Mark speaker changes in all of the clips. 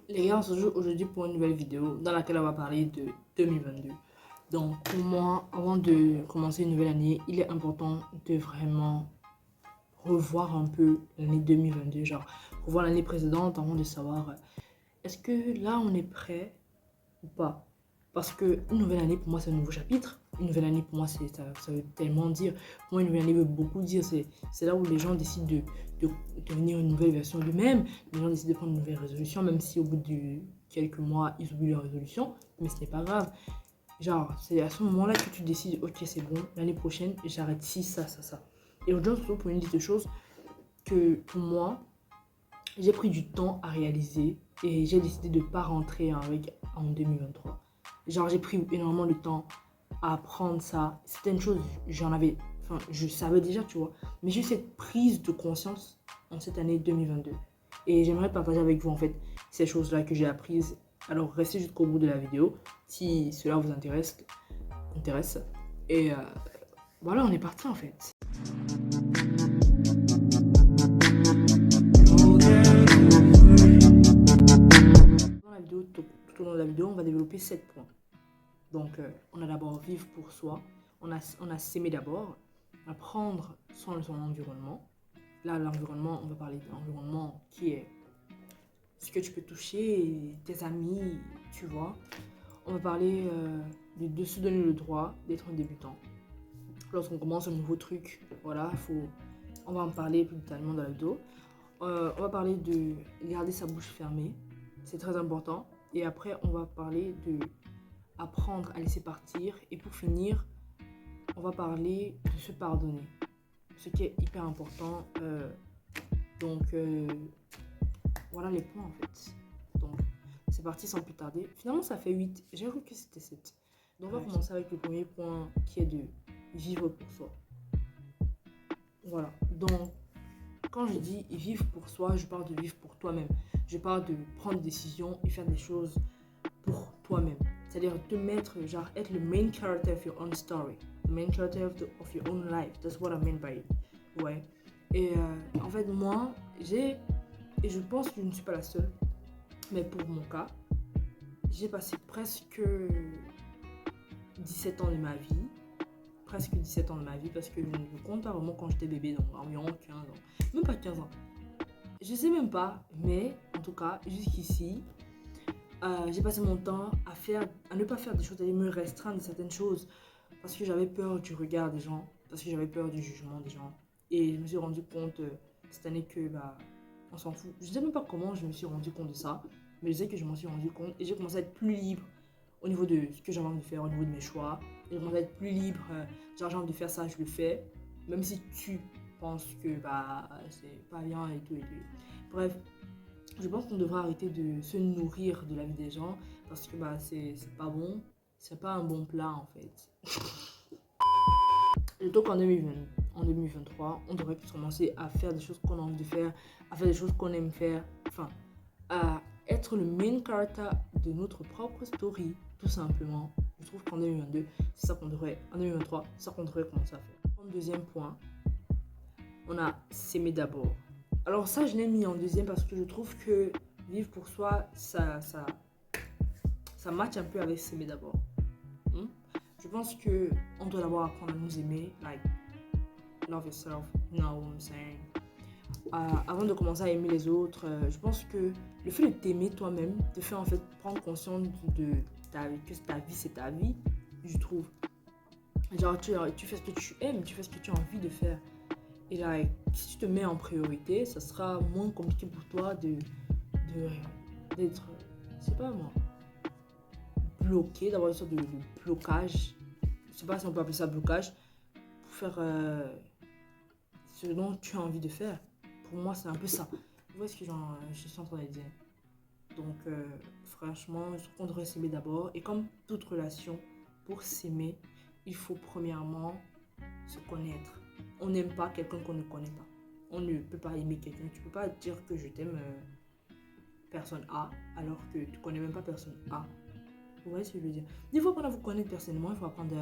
Speaker 1: Les gars, on se retrouve aujourd'hui pour une nouvelle vidéo dans laquelle on va parler de 2022. Donc pour moi, avant de commencer une nouvelle année, il est important de vraiment revoir un peu l'année 2022, genre revoir l'année précédente avant de savoir est-ce que là on est prêt ou pas. Parce que une nouvelle année pour moi c'est un nouveau chapitre. Une nouvelle année pour moi ça veut tellement dire. Pour moi une nouvelle année veut beaucoup dire. C'est là où les gens décident de devenir une nouvelle version d'eux-mêmes. Les gens décident de prendre une nouvelle résolution, même si au bout de quelques mois ils oublient leur résolution. Mais ce n'est pas grave. Genre c'est à ce moment-là que tu décides ok c'est bon, l'année prochaine j'arrête ci, ça, ça, ça. Et aujourd'hui surtout pour une liste de choses que pour moi j'ai pris du temps à réaliser et j'ai décidé de ne pas rentrer en 2023. Genre, j'ai pris énormément de temps à apprendre ça. Certaines choses, je savais déjà, tu vois. Mais j'ai eu cette prise de conscience en cette année 2022. Et j'aimerais partager avec vous, en fait, ces choses-là que j'ai apprises. Alors, restez jusqu'au bout de la vidéo si cela vous intéresse. Et voilà, on est parti, en fait. Tout au long de la vidéo, on va développer 7 points. Donc, on a d'abord vivre pour soi, on a s'aimer d'abord, apprendre soin de son environnement. Là, l'environnement, on va parler de l'environnement qui est ce que tu peux toucher, tes amis, tu vois. On va parler de se donner le droit d'être un débutant. Lorsqu'on commence un nouveau truc, voilà, on va en parler plus détaillement dans la vidéo. On va parler de garder sa bouche fermée, c'est très important. Et après, on va parler de apprendre à laisser partir. Et pour finir, on va parler de se pardonner, ce qui est hyper important. Voilà les points en fait. Donc, c'est parti sans plus tarder. Finalement, ça fait 8. J'ai cru que c'était 7. Donc, on va commencer avec le premier point qui est de vivre pour soi. Voilà. Donc, quand je dis vivre pour soi, je parle de vivre pour toi-même. Je parle de prendre des décisions et faire des choses pour toi-même. C'est-à-dire te mettre, genre être le main character of your own story. The main character of your own life. That's what I mean by it. Ouais. Et en fait, moi, et je pense que je ne suis pas la seule, mais pour mon cas, j'ai passé presque 17 ans de ma vie. Presque 17 ans de ma vie parce que je ne compte pas vraiment quand j'étais bébé, donc environ 15 ans. Même pas 15 ans. Je sais même pas, mais en tout cas, jusqu'ici, j'ai passé mon temps à ne pas faire des choses, à me restreindre de certaines choses parce que j'avais peur du regard des gens, parce que j'avais peur du jugement des gens. Et je me suis rendu compte cette année que on s'en fout. Je ne sais même pas comment je me suis rendu compte de ça, mais je sais que je m'en suis rendu compte et j'ai commencé à être plus libre au niveau de ce que j'avais envie de faire, au niveau de mes choix. J'ai commencé à être plus libre, j'ai envie de faire ça, je le fais, même si tu penses que c'est pas bien et tout et tout. Bref, je pense qu'on devrait arrêter de se nourrir de la vie des gens parce que c'est pas bon, c'est pas un bon plat en fait. Donc en 2023, on devrait commencer à faire des choses qu'on a envie de faire, à faire des choses qu'on aime faire, enfin, à être le main character de notre propre story, tout simplement. Je trouve qu'en 2022, c'est ça qu'on devrait, en 2023, c'est ça qu'on devrait commencer à faire. En deuxième point, on a s'aimer d'abord. Alors ça, je l'ai mis en deuxième parce que je trouve que vivre pour soi, ça match un peu avec s'aimer d'abord. Je pense qu'on doit d'abord apprendre à nous aimer, like love yourself, you know what I'm saying. Avant de commencer à aimer les autres, je pense que le fait de t'aimer toi-même te fait en fait prendre conscience que ta vie c'est ta vie, je trouve. Genre tu fais ce que tu aimes, tu fais ce que tu as envie de faire. Et là, si tu te mets en priorité, ça sera moins compliqué pour toi d'être, je sais pas moi, bloqué, d'avoir une sorte de blocage. Je sais pas si on peut appeler ça blocage, pour faire ce dont tu as envie de faire. Pour moi, c'est un peu ça. Vous voyez ce que je suis en train de dire. Donc, franchement, je trouve qu'on devrait s'aimer d'abord. Et comme toute relation, pour s'aimer, il faut premièrement se connaître. On n'aime pas quelqu'un qu'on ne connaît pas. On ne peut pas aimer quelqu'un. Tu ne peux pas dire que je t'aime personne A alors que tu ne connais même pas personne A. Vous voyez ce que je veux dire? Des fois, pour vous connaître personnellement, il faut apprendre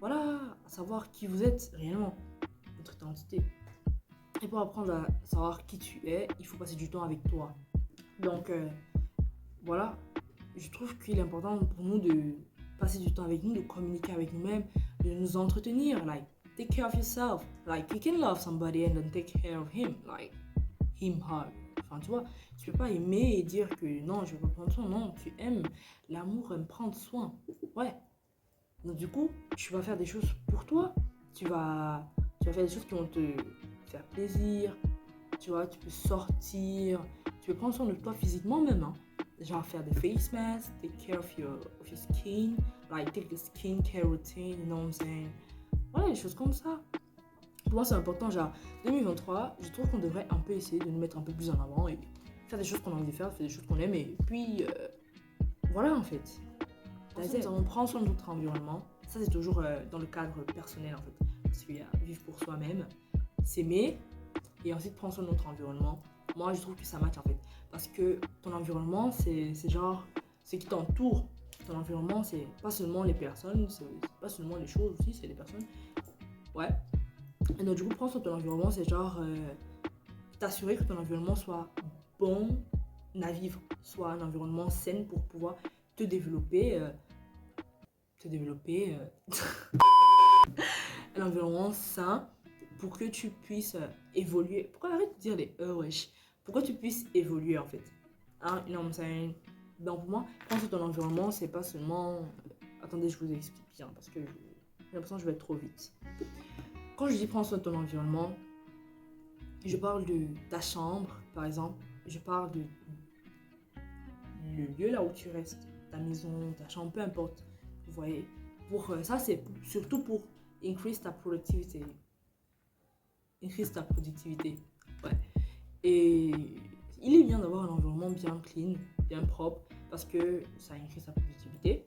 Speaker 1: à savoir qui vous êtes réellement, votre identité. Et pour apprendre à savoir qui tu es, il faut passer du temps avec toi. Donc, voilà, je trouve qu'il est important pour nous de passer du temps avec nous, de communiquer avec nous-mêmes, de nous entretenir. Like, take care of yourself. Like, you can love somebody and then take care of him. Like, him, her. Enfin, tu vois, tu peux pas aimer et dire que non, je veux pas prendre soin. Non, tu aimes. L'amour aime prendre soin. Ouais. Donc, du coup, tu vas faire des choses pour toi. Tu vas faire des choses qui vont te faire plaisir. Tu vois, tu peux sortir. Tu peux prendre soin de toi physiquement même. Hein. Genre faire des face masks, take care of your skin, like take the skincare routine, you know what I'm saying? Voilà, des choses comme ça. Pour moi, c'est important. Genre, 2023, je trouve qu'on devrait un peu essayer de nous mettre un peu plus en avant et faire des choses qu'on a envie de faire, faire des choses qu'on aime. Et puis, voilà en fait. Ensuite, nous allons prendre soin de notre environnement. Ça, c'est toujours dans le cadre personnel en fait. Parce qu'il y a vivre pour soi-même, s'aimer et ensuite prendre soin de notre environnement. Moi, je trouve que ça match en fait. Parce que ton environnement, c'est genre ce qui t'entoure. Ton environnement, c'est pas seulement les personnes, c'est pas seulement les choses aussi, c'est les personnes. Ouais. Et donc, du coup, prendre soin de ton environnement, c'est genre t'assurer que ton environnement soit bon à vivre, soit un environnement sain pour pouvoir te développer. Un environnement sain pour que tu puisses évoluer. Pourquoi arrête de dire les wesh? Pourquoi tu puisses évoluer en fait. Hein, you know what I'm saying? Donc pour moi, prendre sur ton environnement, c'est pas seulement... Attendez, je vous explique bien parce que j'ai l'impression que je vais être trop vite. Quand je dis prendre soin de ton environnement, je parle de ta chambre, par exemple. Je parle de le lieu là où tu restes, ta maison, ta chambre, peu importe. Vous voyez? Ça, c'est surtout pour increase ta productivité. Ouais. Et il est bien d'avoir un environnement bien clean, bien propre, parce que ça increase ta productivité.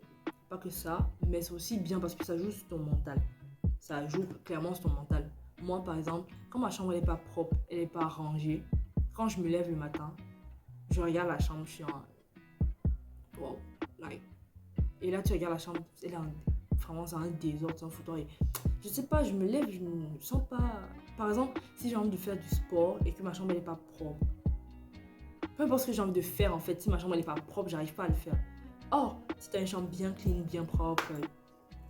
Speaker 1: Pas que ça, mais c'est aussi bien parce que ça joue sur ton mental. Ça joue clairement sur ton mental. Moi, par exemple, quand ma chambre n'est pas propre, elle n'est pas rangée, quand je me lève le matin, je regarde la chambre, je suis en... Wow, like... Et là, tu regardes la chambre, elle est vraiment c'est un désordre, c'est un foutoir. Je sais pas, je me lève, je me sens pas... Par exemple, si j'ai envie de faire du sport et que ma chambre n'est pas propre, peu importe ce que j'ai envie de faire en fait, si ma chambre n'est pas propre, j'arrive pas à le faire. Or, si tu as une chambre bien clean, bien propre,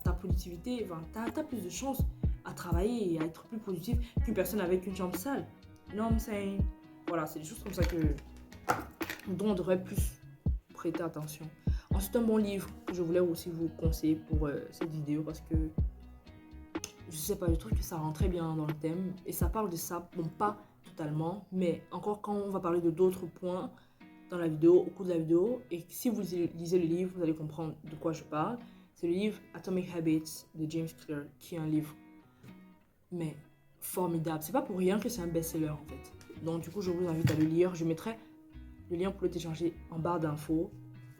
Speaker 1: ta productivité, t'as plus de chances à travailler et à être plus productif qu'une personne avec une chambre sale. Non, mais voilà, c'est des choses comme ça dont on devrait plus prêter attention. Ensuite, un bon livre que je voulais aussi vous conseiller pour cette vidéo parce que je sais pas, je trouve que ça rend très bien dans le thème et ça parle de ça, bon pas totalement, mais encore quand on va parler de d'autres points dans la vidéo, au cours de la vidéo, et si vous lisez le livre, vous allez comprendre de quoi je parle. C'est le livre Atomic Habits de James Clear, qui est un livre mais formidable. C'est pas pour rien que c'est un best-seller en fait. Donc du coup, je vous invite à le lire. Je mettrai le lien pour le télécharger en barre d'infos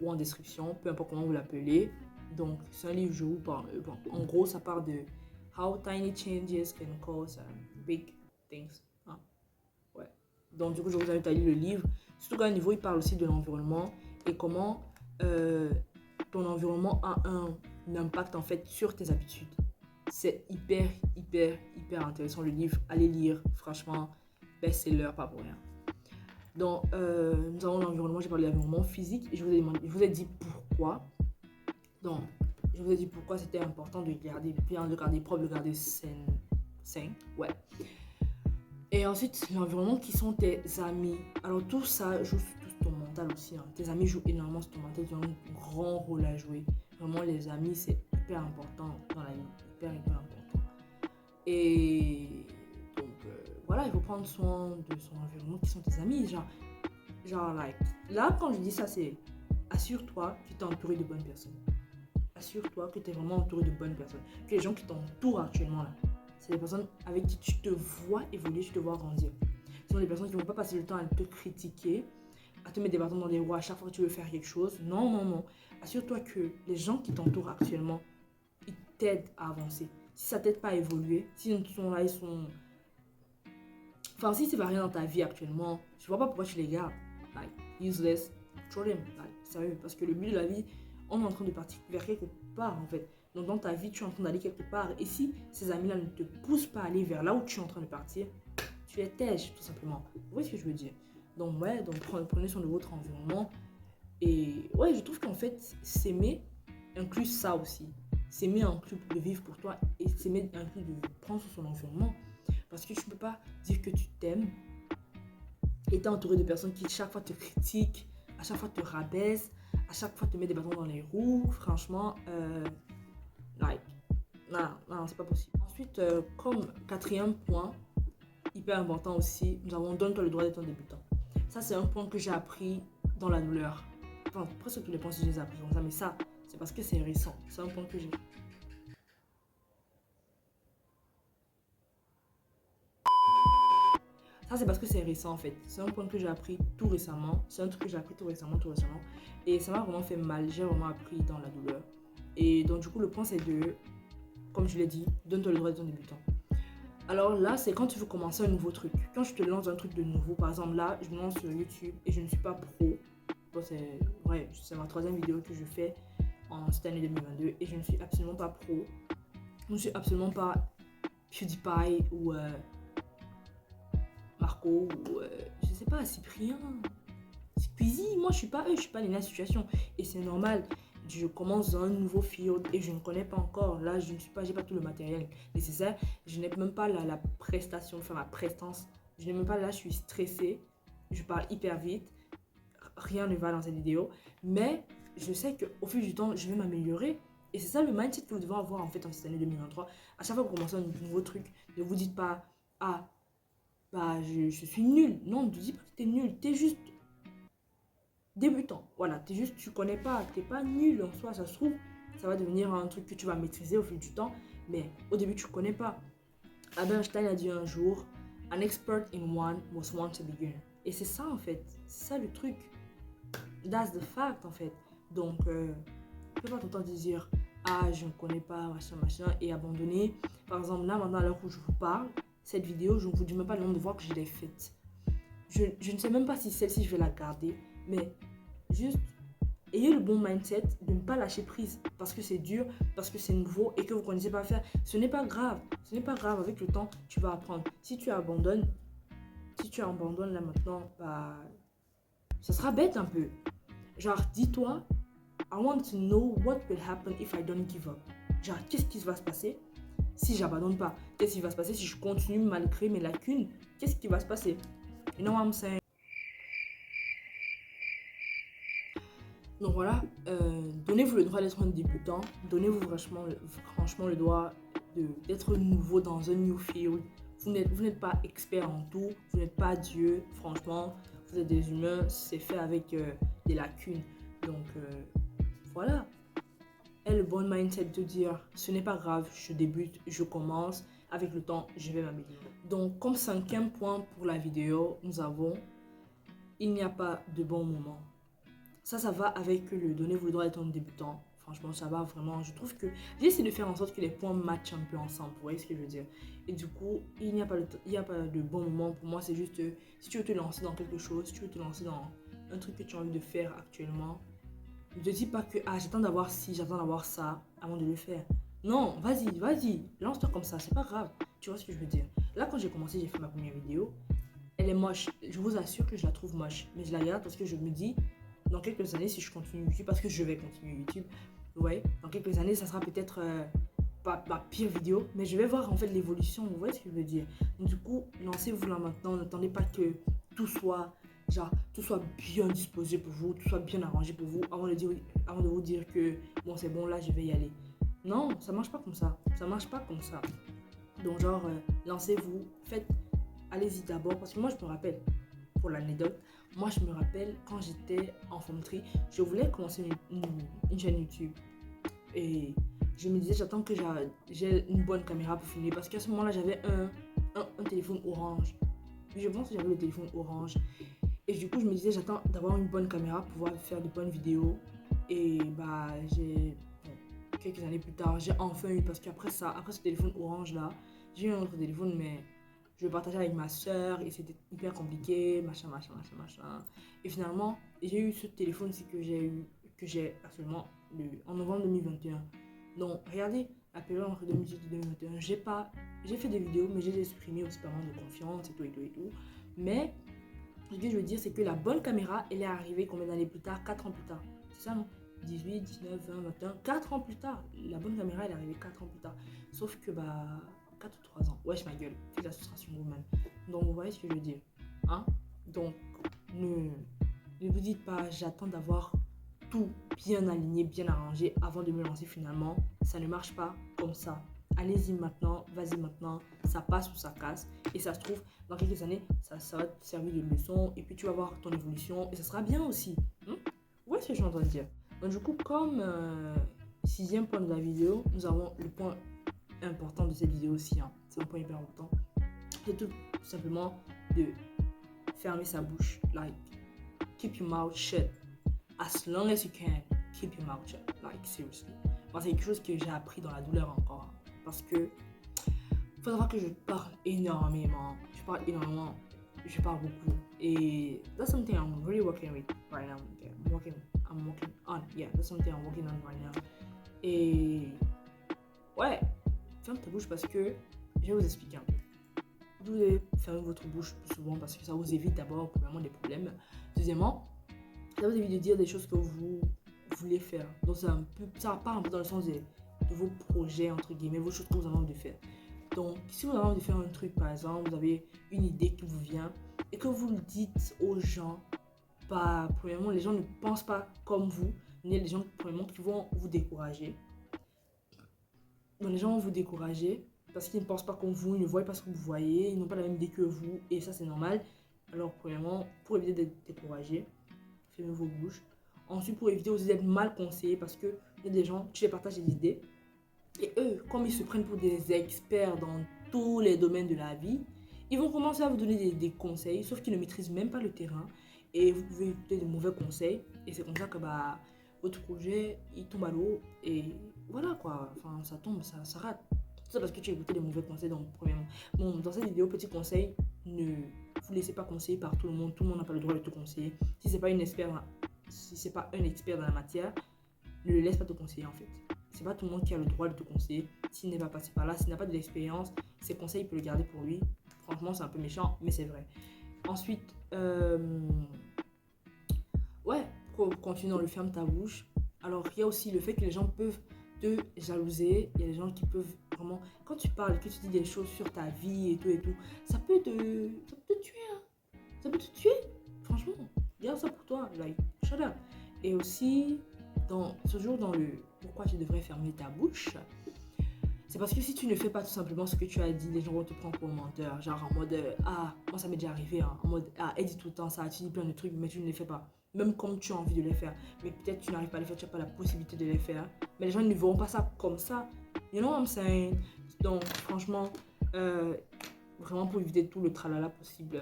Speaker 1: ou en description, peu importe comment vous l'appelez. Donc c'est un livre, je vous parle. Bon, en gros, ça parle de How Tiny Changes Can Cause Big Things. Hein? Ouais. Donc du coup, je vous invite à lire le livre. Surtout qu'à un niveau, il parle aussi de l'environnement et comment ton environnement a un impact en fait sur tes habitudes. C'est hyper intéressant le livre. Allez lire, franchement, best-seller, pas pour rien. Donc, nous avons l'environnement, j'ai parlé de l'environnement physique et je vous ai dit pourquoi. Donc, je vous ai dit pourquoi c'était important de garder bien, de garder propre, de garder sain, ouais. Et ensuite, l'environnement qui sont tes amis. Alors, tout ça joue sur ton mental aussi. Hein. Tes amis jouent énormément sur ton mental, ils ont un grand rôle à jouer. Vraiment, les amis, c'est hyper important dans la vie. Hyper important. Et donc, voilà, il faut prendre soin de son environnement qui sont tes amis. Genre, like, là, quand je dis ça, c'est assure-toi que tu es entouré de bonnes personnes. Assure-toi que tu es vraiment entouré de bonnes personnes. Que les gens qui t'entourent actuellement, là, c'est des personnes avec qui tu te vois évoluer, tu te vois grandir. Ce sont des personnes qui ne vont pas passer le temps à te critiquer, à te mettre des bâtons dans les roues à chaque fois que tu veux faire quelque chose. Non. Assure-toi que les gens qui t'entourent actuellement, ils t'aident à avancer. Si ça t'aide pas à évoluer, si ils sont là, ils sont... Enfin, si c'est pas rien dans ta vie actuellement, je vois pas pourquoi tu les gardes. Like, useless, throw them. Like, sérieux, parce que le but de la vie, on est en train de partir vers quelque part, en fait. Donc, dans ta vie, tu es en train d'aller quelque part. Et si ces amis-là ne te poussent pas à aller vers là où tu es en train de partir, tu es têche, tout simplement. Vous voyez ce que je veux dire? Donc, ouais, donc prenez soin de votre environnement. Et ouais, je trouve qu'en fait, s'aimer inclut ça aussi. S'aimer inclut de vivre pour toi et s'aimer inclut de prendre sur son environnement. Parce que tu ne peux pas dire que tu t'aimes et t'es entouré de personnes qui chaque fois te critiquent, à chaque fois te rabaissent, à chaque fois te mettent des bâtons dans les roues. Franchement, like, non, c'est pas possible. Ensuite, comme quatrième point, hyper important aussi, nous avons donne-toi le droit d'être un débutant. Ça, c'est un point que j'ai appris dans la douleur. Enfin, presque tous les points, je les ai appris comme ça, mais ça, c'est parce que c'est récent. C'est un point que j'ai. Ça, c'est parce que c'est récent en fait. C'est un point que j'ai appris tout récemment. C'est un truc que j'ai appris tout récemment. Et ça m'a vraiment fait mal. J'ai vraiment appris dans la douleur. Et donc, du coup, le point, c'est de, comme je l'ai dit, donne-toi le droit d'être un débutant. Alors là, c'est quand tu veux commencer un nouveau truc. Quand je te lance un truc de nouveau, par exemple là, je me lance sur YouTube et je ne suis pas pro. Bon, c'est ma troisième vidéo que je fais en cette année 2022 et je ne suis absolument pas pro. Je ne suis absolument pas PewDiePie ou Marco ou je sais pas, Cyprien, Squeezie. Moi, je suis pas eux, je suis pas dans la situation et c'est normal. Je commence dans un nouveau field et je ne connais pas encore. Là, j'ai pas tout le matériel nécessaire. Je n'ai même pas la prestation, enfin la prestance. Je n'ai même pas là, je suis stressée. Je parle hyper vite. Rien ne va dans cette vidéo. Mais je sais qu'au fil du temps, je vais m'améliorer. Et c'est ça le mindset que nous devons avoir en fait en cette année 2023. À chaque fois que vous commencez un nouveau truc, ne vous dites pas, ah, bah, je suis nul. Non, ne te dis pas que tu es nul. Tu es juste débutant. Voilà, tu connais pas, t'es pas nul en soi, ça se trouve, ça va devenir un truc que tu vas maîtriser au fil du temps, mais au début tu connais pas. Albert Einstein a dit un jour, an expert in one was once a beginner. Et c'est ça en fait, c'est ça le truc. That's the fact en fait. Donc, tu peux pas tout le temps dire, ah je ne connais pas, machin, et abandonner. Par exemple, là maintenant à l'heure où je vous parle, cette vidéo, je ne vous dis même pas le nombre de fois que je l'ai faite. Je ne sais même pas si celle-ci je vais la garder, mais juste ayez le bon mindset de ne pas lâcher prise parce que c'est dur, parce que c'est nouveau et que vous ne connaissez pas faire. Ce n'est pas grave. Ce n'est pas grave. Avec le temps, tu vas apprendre. Si tu abandonnes là maintenant, bah, ça sera bête un peu. Genre, dis-toi, I want to know what will happen if I don't give up. Genre, qu'est-ce qui va se passer si j'abandonne pas? Qu'est-ce qui va se passer si je continue malgré mes lacunes? Qu'est-ce qui va se passer? You know what I'm saying? Donc voilà, donnez-vous le droit d'être un débutant, donnez-vous franchement le droit d'être nouveau dans un new field. Vous n'êtes pas expert en tout, vous n'êtes pas Dieu, franchement, vous êtes des humains, c'est fait avec des lacunes. Donc voilà, aie le bon mindset de dire ce n'est pas grave, je débute, je commence, avec le temps, je vais m'améliorer. Donc comme cinquième point pour la vidéo, nous avons il n'y a pas de bon moment. Ça va avec le donnez-vous le droit d'être un débutant. Franchement, ça va vraiment. Je trouve que j'ai essayé de faire en sorte que les points matchent un peu ensemble. Vous voyez ce que je veux dire? Et du coup, il n'y a pas de bon moment. Pour moi, c'est juste si tu veux te lancer dans quelque chose, si tu veux te lancer dans un truc que tu as envie de faire actuellement, ne te dis pas que j'attends d'avoir ci, j'attends d'avoir ça avant de le faire. Non, vas-y, lance-toi comme ça, c'est pas grave. Tu vois ce que je veux dire? Là, quand j'ai commencé, j'ai fait ma première vidéo. Elle est moche. Je vous assure que je la trouve moche. Mais je la regarde parce que je me dis, dans quelques années, si je continue YouTube, parce que je vais continuer YouTube, ouais, dans quelques années, ça sera peut-être pas ma pire vidéo, mais je vais voir en fait l'évolution, vous voyez ce que je veux dire. Donc du coup, lancez-vous là maintenant, n'attendez pas que tout soit, tout soit bien disposé pour vous, tout soit bien arrangé pour vous, avant de vous dire que, bon, c'est bon, là, je vais y aller. Non, ça marche pas comme ça, Donc genre, lancez-vous, allez-y d'abord, parce que moi, je me rappelle, pour l'anecdote, moi je me rappelle quand j'étais en formerie, je voulais commencer une chaîne YouTube et je me disais j'attends que j'ai une bonne caméra pour filmer parce qu'à ce moment-là j'avais un téléphone orange. Je pense que j'avais le téléphone orange et du coup je me disais j'attends d'avoir une bonne caméra pour pouvoir faire de bonnes vidéos et bah quelques années plus tard j'ai enfin eu parce qu'après ce téléphone orange là, j'ai eu un autre téléphone mais je le partageais avec ma soeur et c'était hyper compliqué, machin. Et finalement, j'ai eu ce téléphone aussi que j'ai actuellement en novembre 2021. Donc, regardez, la période entre 2018 et 2021, j'ai fait des vidéos, mais j'ai supprimé aussi par manque de confiance et tout. Mais Ce que je veux dire, c'est que la bonne caméra, elle est arrivée combien d'années plus tard? 4 ans plus tard. C'est ça, non? 18, 19, 20, 21, 4 ans plus tard. La bonne caméra, elle est arrivée 4 ans plus tard. Sauf que, 4 ou 3 ans. Wesh, ma gueule. Faites la soustraction vous-même. Donc, vous voyez ce que je veux dire. Hein? Donc, ne vous dites pas, j'attends d'avoir tout bien aligné, bien arrangé avant de me lancer finalement. Ça ne marche pas comme ça. Allez-y maintenant, vas-y maintenant, ça passe ou ça casse. Et ça se trouve, dans quelques années, ça va te servir de leçon. Et puis tu vas voir ton évolution et ça sera bien aussi. Vous voyez ce que je suis en train de dire? Donc du coup, comme sixième point de la vidéo, nous avons le point important de cette vidéo aussi. C'est un point hyper important. C'est tout simplement de fermer sa bouche. Like, keep your mouth shut. As long as you can, keep your mouth shut. Like, seriously. Moi, c'est quelque chose que j'ai appris dans la douleur encore. Parce que, faut savoir que je parle énormément. Je parle beaucoup. Et that's something I'm really working with right now. Yeah, I'm working on. Yeah, that's something I'm working on right now. Et, ouais, ferme ta bouche parce que, je vais vous expliquer un peu. Vous devez fermer votre bouche plus souvent parce que ça vous évite d'abord, premièrement, des problèmes. Deuxièmement, ça vous évite de dire des choses que vous voulez faire. Donc ça part un peu dans le sens de vos projets, entre guillemets, vos choses que vous avez envie de faire. Donc si vous avez envie de faire un truc, par exemple, vous avez une idée qui vous vient et que vous le dites aux gens, premièrement, les gens ne pensent pas comme vous, mais les gens, premièrement, qui vont vous décourager. Donc les gens vont vous décourager parce qu'ils ne pensent pas comme vous, ils ne voient pas ce que vous voyez, ils n'ont pas la même idée que vous et ça c'est normal. Alors premièrement, pour éviter d'être découragé, fermez vos bouches. Ensuite, pour éviter aussi d'être mal conseillé, parce que il y a des gens, tu les partages des idées, et eux, comme ils se prennent pour des experts dans tous les domaines de la vie, ils vont commencer à vous donner des conseils, sauf qu'ils ne maîtrisent même pas le terrain, et vous pouvez écouter de mauvais conseils, et c'est comme ça que votre projet, il tombe à l'eau, et voilà quoi, enfin ça tombe, ça rate. C'est parce que tu as écouté des mauvais conseils, donc premièrement. Bon, dans cette vidéo, petit conseil, ne vous laissez pas conseiller par tout le monde n'a pas le droit de te conseiller. Si c'est pas un expert dans la matière, ne le laisse pas te conseiller en fait. C'est pas tout le monde qui a le droit de te conseiller. S'il n'est pas passé par là, s'il n'a pas de l'expérience, ses conseils, il peut le garder pour lui. Franchement, c'est un peu méchant, mais c'est vrai. Ensuite, pour continuer dans le ferme ta bouche. Alors, il y a aussi le fait que les gens peuvent te jalouser. Il y a des gens qui peuvent vraiment, quand tu parles, que tu dis des choses sur ta vie et tout, ça peut te tuer. Ça peut te tuer. Franchement, garde ça pour toi. Like, shut up. Et aussi, toujours dans le pourquoi tu devrais fermer ta bouche, c'est parce que si tu ne fais pas tout simplement ce que tu as dit, les gens vont te prendre pour un menteur. Genre en mode, moi ça m'est déjà arrivé, en mode, elle dit tout le temps ça, tu dis plein de trucs, mais tu ne les fais pas. Même comme tu as envie de les faire. Mais peut-être tu n'arrives pas à les faire, tu n'as pas la possibilité de les faire. Mais les gens ne verront pas ça comme ça. You know what I'm saying? Donc franchement, vraiment pour éviter tout le tralala possible,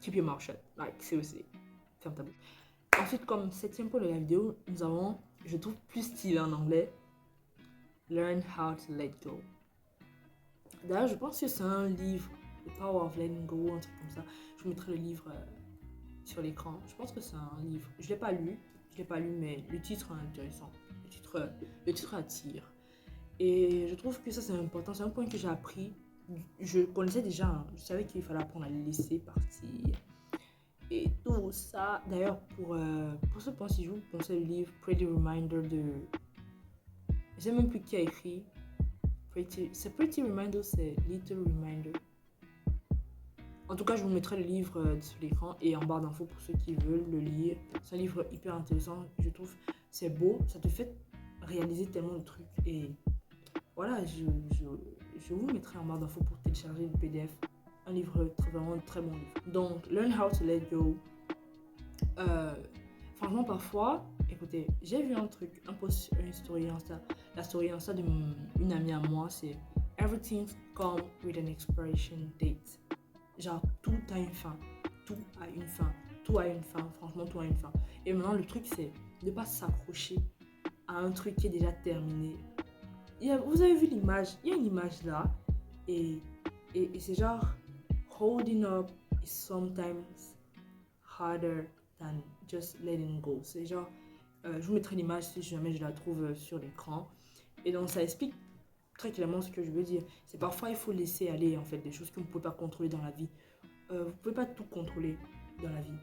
Speaker 1: keep your mouth shut. Like, seriously. Ferme ta bouche. Ensuite, comme septième point de la vidéo, nous avons, je trouve plus stylé en anglais, Learn how to let go. D'ailleurs, je pense que c'est un livre, The Power of Letting Go, un truc comme ça. Je vous mettrai le livre sur l'écran. Je pense que c'est un livre. Je ne l'ai pas lu, mais le titre est intéressant. Le titre attire. Et je trouve que ça, c'est important. C'est un point que j'ai appris. Je connaissais déjà. Je savais qu'il fallait apprendre à laisser partir. Et tout ça. D'ailleurs, pour ce point-ci, je vous conseille le livre Pretty Reminder de... Je sais même plus qui a écrit. C'est Pretty Reminder, c'est Little Reminder. En tout cas, je vous mettrai le livre sur l'écran et en barre d'infos pour ceux qui veulent le lire. C'est un livre hyper intéressant. Je trouve c'est beau. Ça te fait réaliser tellement de trucs. Et voilà, je vous mettrai en barre d'infos pour télécharger le PDF. Un livre vraiment très bon livre. Donc, Learn how to let go. Franchement, parfois, écoutez, j'ai vu un truc, un post sur une story Insta. La story Insta d'une amie à moi, c'est Everything comes with an expiration date. Genre, tout a une fin. Tout a une fin. Tout a une fin. Franchement, tout a une fin. Et maintenant, le truc, c'est de ne pas s'accrocher à un truc qui est déjà terminé. Vous avez vu l'image? Il y a une image là. Et c'est genre, holding up is sometimes harder than just letting go. C'est genre, je vous mettrai l'image si jamais je la trouve sur l'écran. Et donc, ça explique très clairement ce que je veux dire. C'est parfois il faut laisser aller en fait des choses que vous ne pouvez pas contrôler dans la vie. Vous ne pouvez pas tout contrôler. dans la vie.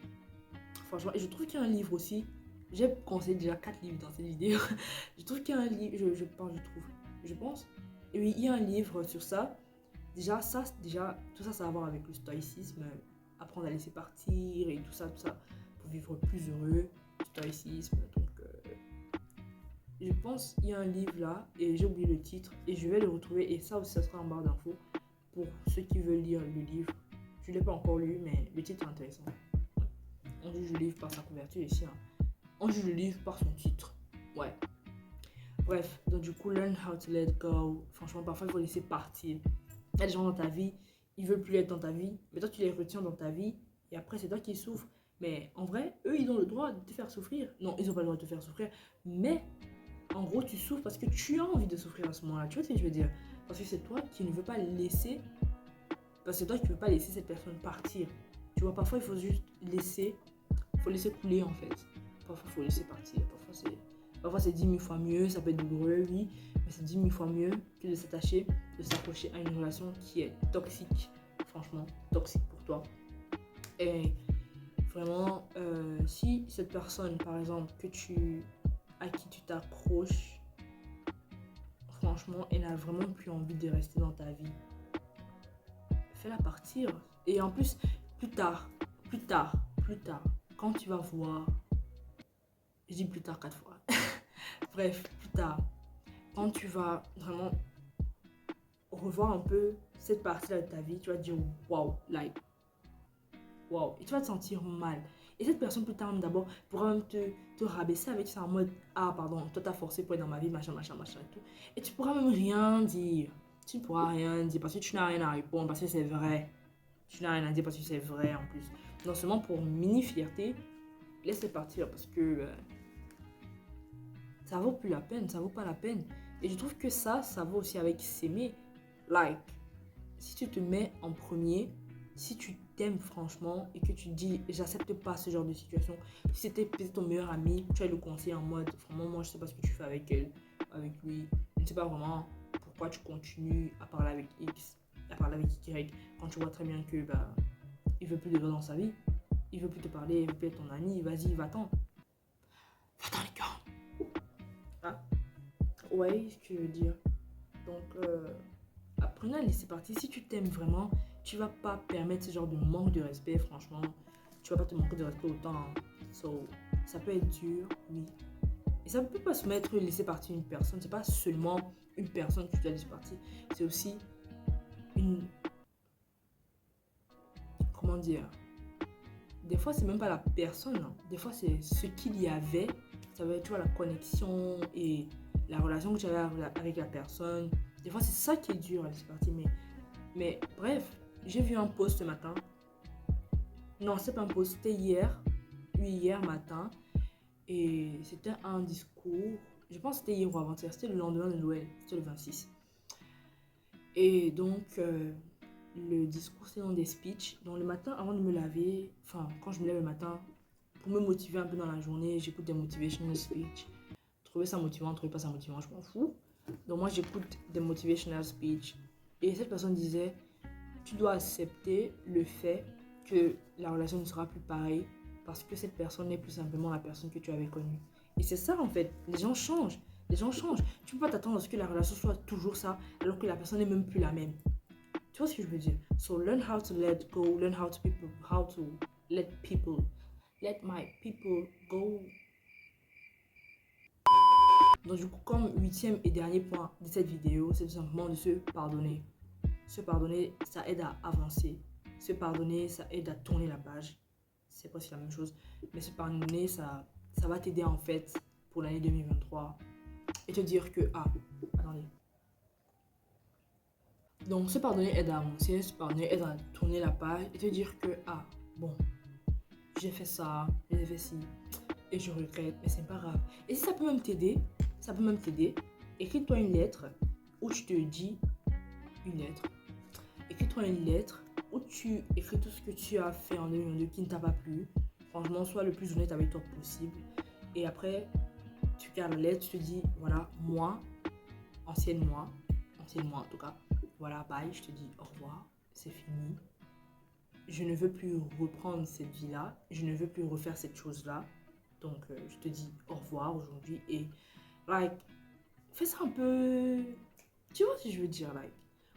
Speaker 1: Franchement, et je trouve qu'il y a un livre aussi. J'ai conseillé déjà 4 livres dans cette vidéo. Je trouve qu'il y a un livre, je pense. Et oui, il y a un livre sur ça. Déjà, tout ça, ça a à voir avec le stoïcisme. Apprendre à laisser partir et tout ça, pour vivre plus heureux. Stoïcisme, donc... je pense qu'il y a un livre là, et j'ai oublié le titre, et je vais le retrouver, et ça aussi, ça sera en barre d'infos, pour ceux qui veulent lire le livre. Je ne l'ai pas encore lu, mais le titre est intéressant. On juge le livre par sa couverture ici. Hein. On juge le livre par son titre. Ouais. Bref, donc du coup, learn how to let go. Franchement, parfois, il faut laisser partir. Il y a des gens dans ta vie, ils veulent plus être dans ta vie, mais toi, tu les retiens dans ta vie, et après, c'est toi qui souffres. Mais en vrai, eux, ils ont le droit de te faire souffrir. Non, ils n'ont pas le droit de te faire souffrir, mais en gros, tu souffres parce que tu as envie de souffrir à ce moment-là. Tu vois ce que je veux dire? Parce que c'est toi qui ne veux pas laisser... Parce que c'est toi qui ne veux pas laisser cette personne partir. Tu vois, parfois, il faut juste laisser... Il faut laisser couler, en fait. Parfois, il faut laisser partir. Parfois, c'est 10 000 fois mieux. Ça peut être douloureux, oui. Mais c'est 10 000 fois mieux que de s'attacher, de s'accrocher à une relation qui est toxique. Franchement, toxique pour toi. Et vraiment, si cette personne, par exemple, à qui tu t'accroches, franchement, elle n'a vraiment plus envie de rester dans ta vie, fais-la partir. Et en plus, plus tard, quand tu vas voir, je dis plus tard 4 fois, bref, plus tard, quand tu vas vraiment revoir un peu cette partie-là de ta vie, tu vas dire wow, wow, et tu vas te sentir mal. Et cette personne plus tard, d'abord, pourra même te rabaisser avec ça en mode ah, pardon, toi t'as forcé pour être dans ma vie, machin, et tout. Et tu pourras même rien dire. Tu ne pourras rien dire parce que tu n'as rien à répondre, parce que c'est vrai. Tu n'as rien à dire parce que c'est vrai en plus. Non seulement pour mini-fierté, laisse-les partir parce que ça vaut plus la peine, ça vaut pas la peine. Et je trouve que ça vaut aussi avec s'aimer. Si tu te mets en premier, si tu t'aimes franchement et que tu dis j'accepte pas ce genre de situation, si c'était peut-être ton meilleur ami, tu vas le conseiller en mode vraiment moi je sais pas ce que tu fais avec elle, avec lui, je ne sais pas vraiment pourquoi tu continues à parler avec X, à parler avec Y, quand tu vois très bien que il veut plus de toi dans sa vie, il veut plus te parler, il veut plus être ton ami, vas-y, va-t'en. Va-t'en les gars. Ah, ouais, ce que je veux dire. Donc, apprenez à laisser partir. Si tu t'aimes vraiment, tu vas pas permettre ce genre de manque de respect, franchement. Tu vas pas te manquer de respect autant. Hein. Ça peut être dur, oui. Et ça ne peut pas se mettre laisser partir une personne. C'est pas seulement une personne que tu dois laisser partir. C'est aussi une... Comment dire? Des fois, c'est même pas la personne. Hein. Des fois, c'est ce qu'il y avait. Ça va être, tu vois, la connexion et la relation que tu avais avec la personne. Des fois, c'est ça qui est dur à laisser partir. Mais bref, j'ai vu un post ce matin. Non, c'est pas un post, c'était hier. Oui, hier matin. Et c'était un discours. Je pense que c'était hier ou avant-hier. C'était le lendemain de Noël. C'était le 26. Et donc, le discours, c'est dans des speeches. Donc, le matin, avant de me laver, enfin, quand je me lève le matin, pour me motiver un peu dans la journée, j'écoute des motivational speeches. Trouver ça motivant, trouver pas ça motivant, je m'en fous. Donc, moi, j'écoute des motivational speeches. Et cette personne disait, tu dois accepter le fait que la relation ne sera plus pareille parce que cette personne n'est plus simplement la personne que tu avais connue. Et c'est ça en fait, les gens changent. Les gens changent. Tu ne peux pas t'attendre à ce que la relation soit toujours ça alors que la personne n'est même plus la même. Tu vois ce que je veux dire? So learn how to let go, learn how to let my people go. Donc du coup, comme 8e et dernier point de cette vidéo, c'est tout simplement de se pardonner. Se pardonner, ça aide à avancer. Se pardonner, ça aide à tourner la page. C'est presque la même chose. Mais se pardonner, ça va t'aider en fait pour l'année 2023. Et te dire que, attendez. Donc se pardonner aide à avancer, se pardonner aide à tourner la page. Et te dire que, bon, j'ai fait ça, j'ai fait ci. Et je regrette, mais c'est pas grave. Et si ça peut même t'aider, écris-toi une lettre où tu te dis une lettre. Écris-toi une lettre où tu écris tout ce que tu as fait en 2022 qui ne t'a pas plu. Franchement, sois le plus honnête avec toi possible. Et après, tu gardes la lettre, tu te dis, voilà, moi, ancienne moi en tout cas, voilà, bye, je te dis au revoir, c'est fini. je ne veux plus reprendre cette vie-là, je ne veux plus refaire cette chose-là. Donc, je te dis au revoir aujourd'hui et, like, fais ça un peu, tu vois ce que je veux dire, like,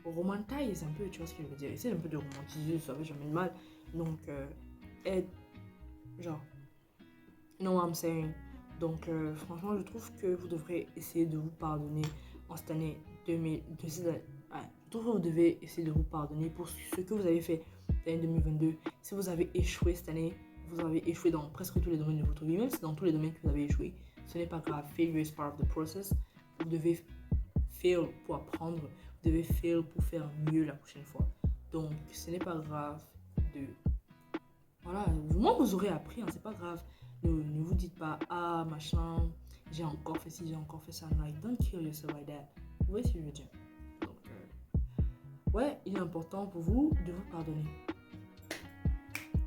Speaker 1: romantise un peu, tu vois ce que je veux dire. Essaye un peu de romantiser, ça fait jamais de mal. Donc, aide, genre, you know what I'm saying. Donc, franchement, je trouve que vous devrez essayer de vous pardonner en cette année 2000. Je trouve que vous devez essayer de vous pardonner pour ce que vous avez fait l'année 2022. Si vous avez échoué cette année, vous avez échoué dans presque tous les domaines de votre vie, même si dans tous les domaines que vous avez échoué, ce n'est pas grave. Failure is part of the process. Vous devez fail pour apprendre, vous devez fail pour faire mieux la prochaine fois. Donc, ce n'est pas grave de... Voilà, moi vous aurez appris, hein, c'est pas grave. Ne vous dites pas, ah, machin, j'ai encore fait ci, j'ai encore fait ça. Like, don't kill yourself like that. Vous voyez ce que je veux dire? Donc, ouais, il est important pour vous de vous pardonner.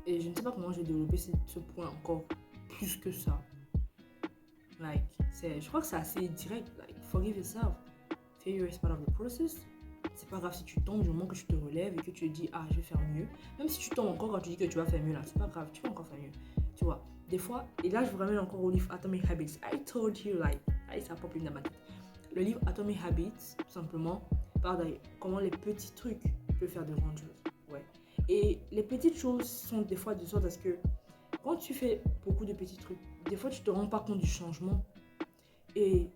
Speaker 1: Et je ne sais pas comment je vais développer ce point encore plus que ça. Like, je crois que c'est assez direct. Like, forgive yourself. Failure is part of the process. C'est pas grave si tu tombes, du moment que tu te relèves et que tu te dis, ah, je vais faire mieux. Même si tu tombes encore quand tu dis que tu vas faire mieux, là, c'est pas grave, tu vas encore faire mieux. Tu vois, des fois, et là, je vous ramène encore au livre Atomic Habits. I told you, like, ça pop dans ma tête. Le livre Atomic Habits, tout simplement, parle de comment les petits trucs peuvent faire de grandes choses. Ouais. Et les petites choses sont des fois de sorte à ce que quand tu fais beaucoup de petits trucs, des fois, tu te rends pas compte du changement. Et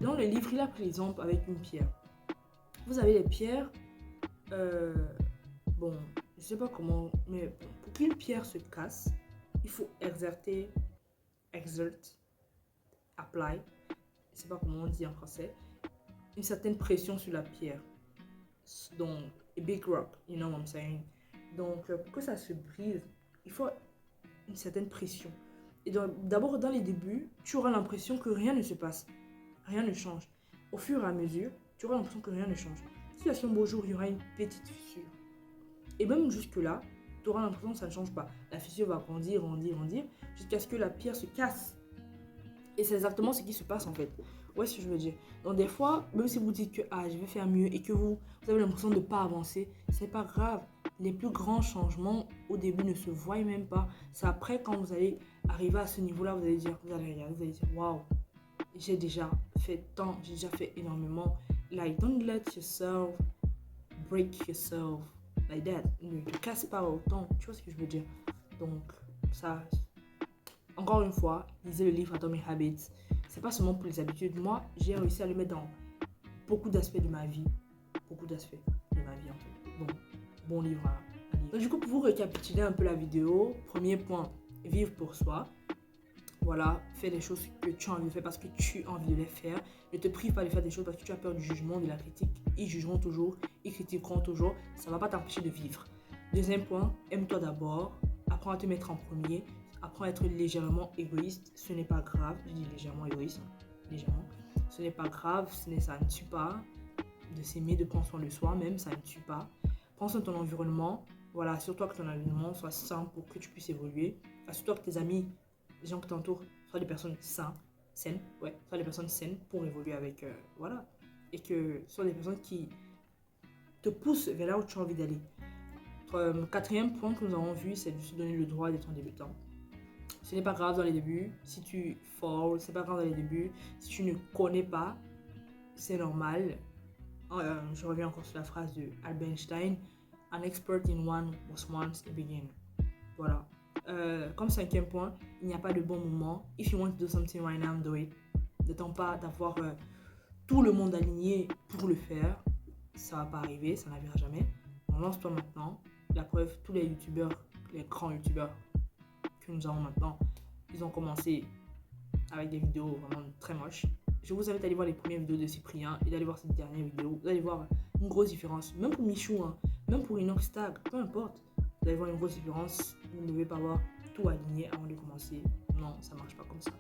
Speaker 1: dans le livre, il a pris l'exemple avec une pierre. Vous avez les pierres, bon, je sais pas comment, mais bon, pour qu'une pierre se casse, il faut apply, je sais pas comment on dit en français, une certaine pression sur la pierre. Donc, a big rock, you know what I'm saying. Donc, pour que ça se brise, il faut une certaine pression. Et d'abord, dans les débuts, tu auras l'impression que rien ne se passe, rien ne change. Au fur et à mesure, tu auras l'impression que rien ne change. Si un beau jour, il y aura une petite fissure. Et même jusque-là, tu auras l'impression que ça ne change pas. La fissure va grandir, jusqu'à ce que la pierre se casse. Et c'est exactement ce qui se passe en fait. Ouais, ce que je veux dire. Donc des fois, même si vous dites que je vais faire mieux et que vous avez l'impression de ne pas avancer, c'est pas grave. Les plus grands changements au début ne se voient même pas. C'est après quand vous allez arriver à ce niveau-là, vous allez dire, waouh, j'ai déjà fait tant, j'ai déjà fait énormément. Like, don't let yourself break yourself like that. Ne te casse pas autant. Tu vois ce que je veux dire? Donc, ça, encore une fois, lisez le livre Atomic Habits. C'est pas seulement pour les habitudes. Moi, j'ai réussi à le mettre dans beaucoup d'aspects de ma vie. Beaucoup d'aspects de ma vie, en fait. Donc, bon livre à lire. Donc, du coup, pour vous récapituler un peu la vidéo, premier point, vivre pour soi. Voilà, fais les choses que tu as envie de faire parce que tu as envie de les faire. Ne te prive pas de faire des choses parce que tu as peur du jugement, de la critique. Ils jugeront toujours, ils critiqueront toujours. Ça ne va pas t'empêcher de vivre. Deuxième point, aime-toi d'abord. Apprends à te mettre en premier. Apprends à être légèrement égoïste. Ce n'est pas grave. Je dis légèrement égoïste. Légèrement. Ce n'est pas grave. Ça ne tue pas. De s'aimer, de prendre soin de soi même, ça ne tue pas. Prends soin de ton environnement. Voilà, assure-toi que ton environnement soit sain pour que tu puisses évoluer. Assure-toi que tes amis, les gens qui t'entourent, soient des personnes saines, soient des personnes saines pour évoluer avec, voilà. Et que ce soit des personnes qui te poussent vers là où tu as envie d'aller. Quatrième point que nous avons vu, c'est de se donner le droit d'être un débutant. Ce n'est pas grave dans les débuts, si tu falls, c'est pas grave dans les débuts, si tu ne connais pas, c'est normal. Je reviens encore sur la phrase de Albert Einstein, an expert in one was once a beginner. Voilà. Comme cinquième point, il n'y a pas de bon moment. If you want to do something right now, do it. N'attends pas d'avoir tout le monde aligné pour le faire. Ça va pas arriver, ça n'arrivera jamais. Donc lance-toi maintenant. La preuve, tous les youtubeurs, les grands youtubeurs que nous avons maintenant, ils ont commencé avec des vidéos vraiment très moches. Je vous invite à aller voir les premières vidéos de Cyprien et d'aller voir cette dernière vidéo. Vous allez voir une grosse différence. Même pour Michou, hein, même pour Inoxtag, peu importe. Vous allez voir une grosse différence. Vous ne devez pas avoir tout aligné avant de commencer. Non, ça ne marche pas comme ça.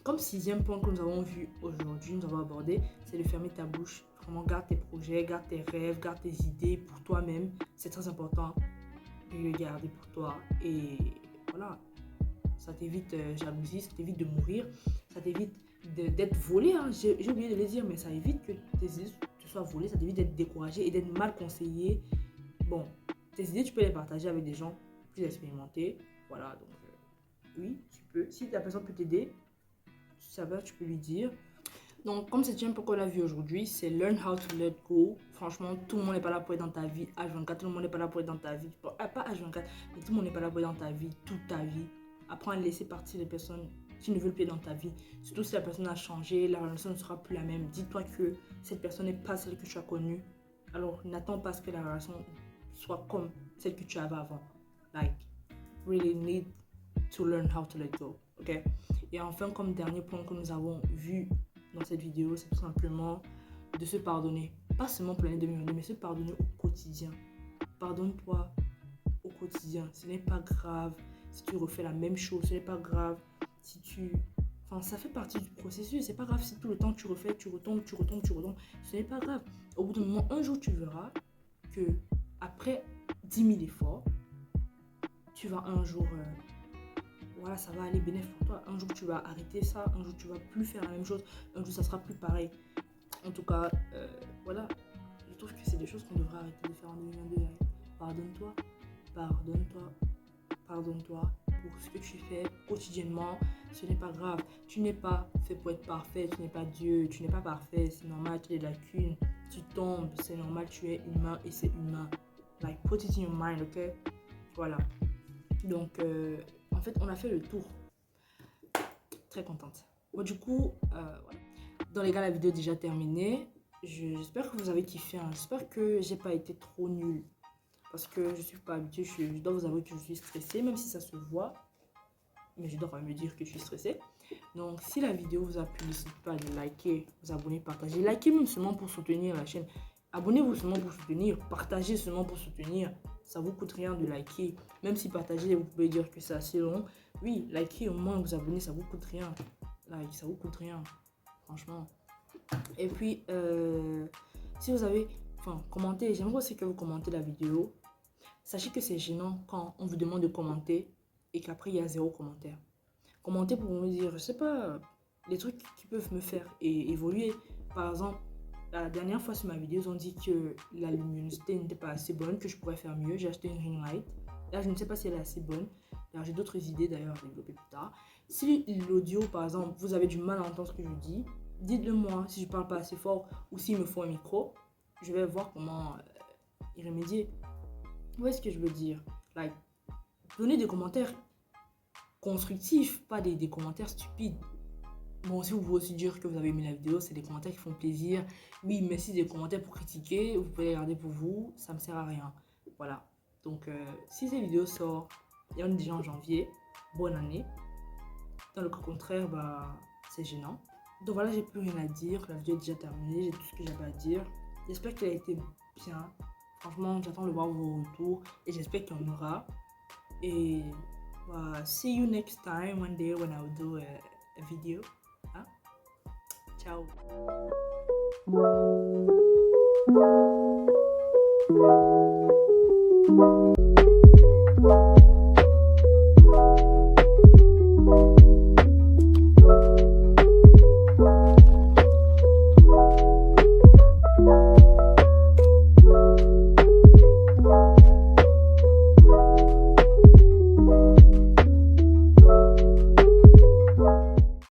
Speaker 1: Comme sixième point que nous avons vu aujourd'hui, nous avons abordé, c'est de fermer ta bouche. Vraiment, garde tes projets, garde tes rêves, garde tes idées pour toi-même. C'est très important de les garder pour toi. Et voilà, ça t'évite jalousie, ça t'évite de mourir, ça t'évite d'être volé. Hein. J'ai oublié de le dire, mais ça évite que tes idées te soient volées, ça t'évite d'être découragé et d'être mal conseillé. Bon, tes idées, tu peux les partager avec des gens plus expérimentés. Voilà, donc oui, tu peux. Si la personne peut t'aider, ça va, tu peux lui dire. Donc, comme c'est un peu qu'on l'a vu aujourd'hui, c'est learn how to let go. Franchement, tout le monde n'est pas là pour être dans ta vie H24, tout le monde n'est pas là pour être dans ta vie. Bon, pas H24, mais tout le monde n'est pas là pour être dans ta vie toute ta vie. Apprends à laisser partir les personnes qui ne veulent plus être dans ta vie. Surtout si la personne a changé, la relation ne sera plus la même. Dis-toi que cette personne n'est pas celle que tu as connue. Alors, n'attends pas à ce que la relation soit comme celle que tu avais avant. Like, really need to learn how to let go. Ok? Et enfin, comme dernier point que nous avons vu dans cette vidéo, c'est tout simplement de se pardonner. Pas seulement pour l'année 2022, mais se pardonner au quotidien. Pardonne-toi au quotidien. Ce n'est pas grave si tu refais la même chose. Ce n'est pas grave si tu... Enfin, ça fait partie du processus. C'est pas grave si tout le temps tu refais, tu retombes. Ce n'est pas grave. Au bout d'un moment, un jour, tu verras que après 10 000 efforts, tu vas un jour... voilà, ça va aller bénéfique pour toi. Un jour, tu vas arrêter ça. Un jour, tu vas plus faire la même chose. Un jour, ça sera plus pareil. En tout cas, voilà. Je trouve que c'est des choses qu'on devrait arrêter de faire en 2022. Pardonne-toi. Pardonne-toi. Pardonne-toi pour ce que tu fais quotidiennement. Ce n'est pas grave. Tu n'es pas fait pour être parfait. Tu n'es pas Dieu. Tu n'es pas parfait. C'est normal, tu as des lacunes. Tu tombes. C'est normal, tu es humain et c'est humain. Like, put it in your mind, ok? Voilà. Donc, en fait, on a fait le tour. Très contente. Bon, du coup, voilà. Dans les gars, la vidéo est déjà terminée. J'espère que vous avez kiffé. Hein. J'espère que j'ai pas été trop nulle. Parce que je suis pas habituée. Je dois vous avouer que je suis stressée, même si ça se voit. Mais je dois quand même me dire que je suis stressée. Donc, si la vidéo vous a plu, n'hésitez pas à liker, vous abonner, partager. Likez même seulement pour soutenir la chaîne. Abonnez-vous seulement pour soutenir. Partagez seulement pour soutenir. Ça vous coûte rien de liker. Même si partager, vous pouvez dire que c'est assez long. Oui, likez au moins, vous abonnez, ça vous coûte rien. Like, ça vous coûte rien. Franchement. Et puis, si vous avez... Enfin, commentez. J'aimerais aussi que vous commentez la vidéo. Sachez que c'est gênant quand on vous demande de commenter et qu'après, il y a 0 commentaire. Commentez pour me dire, je sais pas, les trucs qui peuvent me faire évoluer. Par exemple, la dernière fois sur ma vidéo, ils ont dit que la luminosité n'était pas assez bonne, que je pourrais faire mieux. J'ai acheté une ring light. Là, je ne sais pas si elle est assez bonne. Alors, j'ai d'autres idées d'ailleurs à développer plus tard. Si l'audio, par exemple, vous avez du mal à entendre ce que je dis, dites-le moi si je parle pas assez fort ou s'il me faut un micro. Je vais voir comment y remédier. Vous voyez ce que je veux dire? Like, donnez des commentaires constructifs, pas des commentaires stupides. Bon, si vous voulez aussi dire que vous avez aimé la vidéo, c'est des commentaires qui font plaisir. Oui, mais si des commentaires pour critiquer, vous pouvez les garder pour vous, ça me sert à rien. Voilà. Donc, si cette vidéo sort, et on est déjà en janvier, bonne année. Dans le cas contraire, bah, c'est gênant. Donc voilà, j'ai plus rien à dire. La vidéo est déjà terminée, j'ai tout ce que j'avais à dire. J'espère qu'elle a été bien. Franchement, j'attends de voir vos retours et j'espère qu'il y en aura. Et see you next time, one day when I will do a video. Hein? Ciao.